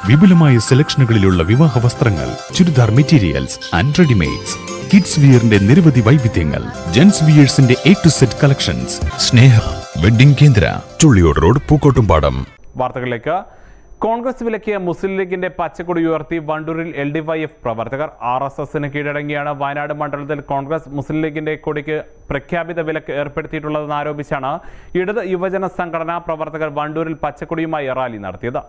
വിപുലമായ സെലക്ഷനുകളിലുള്ള വിവാഹ വസ്ത്രങ്ങൾ, churidar materials and readymades, kids വിയറിന്റെ നിരവധി വൈവിധ്യങ്ങൾ, ജെന്റ്സ് വിയേഴ്സിന്റെ A to Z collections. Sneha wedding Kendra, Chulliyode road, Pookkottumpadam. വാർത്തകളിലേക്ക്. കോൺഗ്രസ് വിലക്കിയ മുസ്ലിം ലീഗിന്റെ പച്ചക്കൊടി ഉയർത്തി വണ്ടൂരിൽ LDYF പ്രവർത്തകർ. RSSന് കീഴടങ്ങിയാണ് വയനാട് മണ്ഡലത്തിൽ കോൺഗ്രസ് മുസ്ലിം ലീഗിന്റെ കൊടിക്ക് പ്രഖ്യാപിത വിലക്ക് ഏർപ്പെടുത്തിയിട്ടുള്ളതെന്ന് ആരോപിച്ചാണ് ഇടത് യുവജന സംഘടനാ പ്രവർത്തകർ വണ്ടൂരിൽ പച്ചക്കൊടിയുമായി റാലി നടത്തിയത്.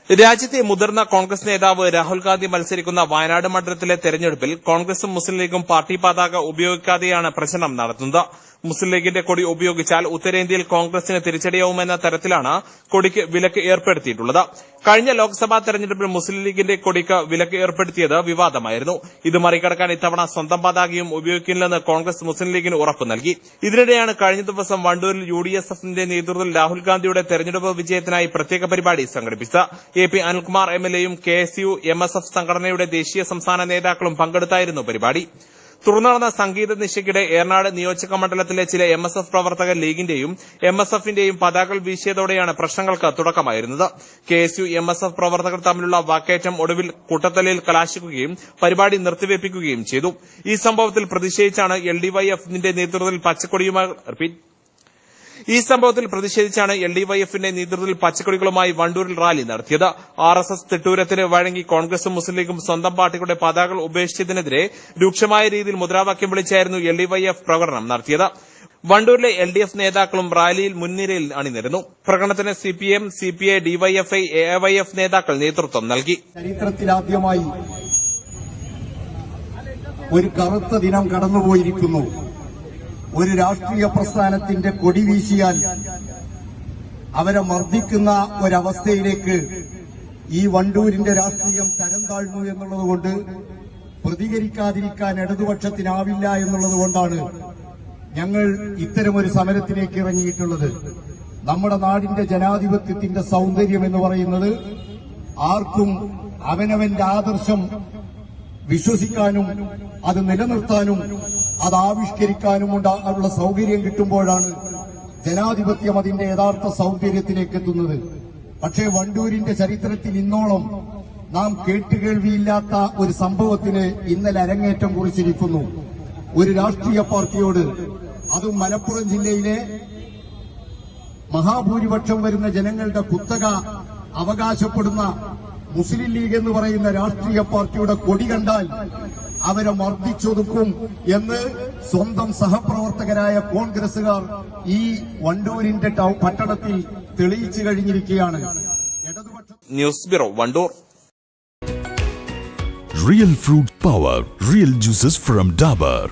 രാജ്യത്തെ മുതിർന്ന കോൺഗ്രസ് നേതാവ് രാഹുൽ ഗാന്ധി മത്സരിക്കുന്ന വയനാട് മണ്ഡലത്തിലെ തെരഞ്ഞെടുപ്പിൽ കോൺഗ്രസും മുസ്ലിം ലീഗും പാർട്ടി പതാക ഉപയോഗിക്കാതെയാണ് പ്രചരണം നടത്തുന്നത്. മുസ്ലിം ലീഗിന്റെ കൊടി ഉപയോഗിച്ചാൽ ഉത്തരേന്ത്യയിൽ കോൺഗ്രസിന് തിരിച്ചടിയാവുമെന്ന തരത്തിലാണ് കൊടിക്ക് വിലക്ക് ഏർപ്പെടുത്തിയിട്ടുള്ളത്. കഴിഞ്ഞ ലോക്സഭാ തെരഞ്ഞെടുപ്പിൽ മുസ്ലിം ലീഗിന്റെ കൊടിക്ക് വിലക്ക് ഏർപ്പെടുത്തിയത് വിവാദമായിരുന്നു. ഇത് മറികടക്കാൻ ഇത്തവണ സ്വന്തം പതാകയും ഉപയോഗിക്കില്ലെന്ന് കോൺഗ്രസ് മുസ്ലിം ലീഗിന് ഉറപ്പു നൽകി. ഇതിനിടെയാണ് കഴിഞ്ഞ ദിവസം വണ്ടൂരിൽ UDSFന്റെ നേതൃത്വത്തിൽ രാഹുൽ ഗാന്ധിയുടെ തെരഞ്ഞെടുപ്പ് വിജയത്തിനായി പ്രത്യേക പരിപാടി സംഘടിപ്പിച്ചത്. AP അനിൽകുമാർ MLAയും KSU MSF സംഘടനയുടെ ദേശീയ സംസ്ഥാന നേതാക്കളും പങ്കെടുത്തായിരുന്നു പരിപാടി. തുടർന്ന് നടന്ന സംഗീത നിശയ്ക്കിടെ ഏറനാട് നിയോജക മണ്ഡലത്തിലെ ചില MSF പ്രവർത്തകർ ലീഗിന്റെയും MSFന്റെയും പതാകകൾ വീശിയതോടെയാണ് പ്രശ്നങ്ങൾക്ക് തുടക്കമായിരുന്നത്. KSU MSF പ്രവർത്തകർ തമ്മിലുള്ള വാക്കേറ്റം ഒടുവിൽ കൂട്ടത്തല്ലിൽ കലാശിക്കുകയും പരിപാടി നിർത്തിവെപ്പിക്കുകയും ചെയ്തു. ഈ സംഭവത്തിൽ പ്രതിഷേധിച്ചാണ് LDYFന്റെ നേതൃത്വത്തിൽ പച്ചക്കൊടികളുമായി വണ്ടൂരിൽ റാലി നടത്തിയത്. RSS തിട്ടൂരത്തിന് വഴങ്ങി കോൺഗ്രസും മുസ്ലിം ലീഗും സ്വന്തം പാർട്ടികളുടെ പതാകകൾ ഉപേക്ഷിച്ചതിനെതിരെ രൂക്ഷമായ രീതിയിൽ മുദ്രാവാക്യം വിളിച്ചായിരുന്നു LDYF പ്രകടനം നടത്തിയത്. വണ്ടൂരിലെ LDF നേതാക്കളും റാലിയിൽ മുൻനിരയിൽ അണിനിരന്നു. പ്രകടനത്തിന് CPM, CPI, DYFI, AYF നേതാക്കൾ നേതൃത്വം നൽകി. ചരിത്രത്തിലാദ്യമായി ഒരു കറുത്ത ദിനം കടന്നുപോയിരിക്കുന്നു. ഒരു രാഷ്ട്രീയ പ്രസ്ഥാനത്തിന്റെ കൊടി വീശിയാൽ അവരെ മർദ്ദിക്കുന്ന ഒരവസ്ഥയിലേക്ക് ഈ വണ്ടൂരിന്റെ രാഷ്ട്രീയം തരം താഴ്ന്നു എന്നുള്ളതുകൊണ്ട് പ്രതികരിക്കാതിരിക്കാൻ ഇടതുപക്ഷത്തിനാവില്ല എന്നുള്ളതുകൊണ്ടാണ് ഞങ്ങൾ ഇത്തരമൊരു സമരത്തിലേക്ക് ഇറങ്ങിയിട്ടുള്ളത്. നമ്മുടെ നാടിന്റെ ജനാധിപത്യത്തിന്റെ സൗന്ദര്യം എന്ന് പറയുന്നത് ആർക്കും അവനവന്റെ ആദർശം വിശ്വസിക്കാനും അത് നിലനിർത്താനും അത് ആവിഷ്കരിക്കാനും ഉള്ള സൗകര്യം കിട്ടുമ്പോഴാണ് ജനാധിപത്യം അതിന്റെ യഥാർത്ഥ സൗന്ദര്യത്തിലേക്ക് എത്തുന്നത്. പക്ഷേ വണ്ടൂരിന്റെ ചരിത്രത്തിൽ ഇന്നോളം നാം കേട്ടുകേൾവിയില്ലാത്ത ഒരു സംഭവത്തിന് ഇന്നലെ അരങ്ങേറ്റം കുറിച്ചിരിക്കുന്നു. ഒരു രാഷ്ട്രീയ പാർട്ടിയോട്, അതും മലപ്പുറം ജില്ലയിലെ മഹാഭൂരിപക്ഷം വരുന്ന ജനങ്ങളുടെ കുത്തക അവകാശപ്പെടുന്ന മുസ്ലിം ലീഗ് എന്ന് പറയുന്ന രാഷ്ട്രീയ പാർട്ടിയുടെ കൊടി കണ്ടാൽ അവരെ മർദ്ദിച്ചൊതുക്കും എന്ന് സ്വന്തം സഹപ്രവർത്തകരായ കോൺഗ്രസുകാർ ഈ വണ്ടൂരിന്റെ പട്ടണത്തിൽ തെളിയിച്ചു കഴിഞ്ഞിരിക്കുകയാണ്. News bureau, Wandoor. Real fruit power, real juices from Dabur.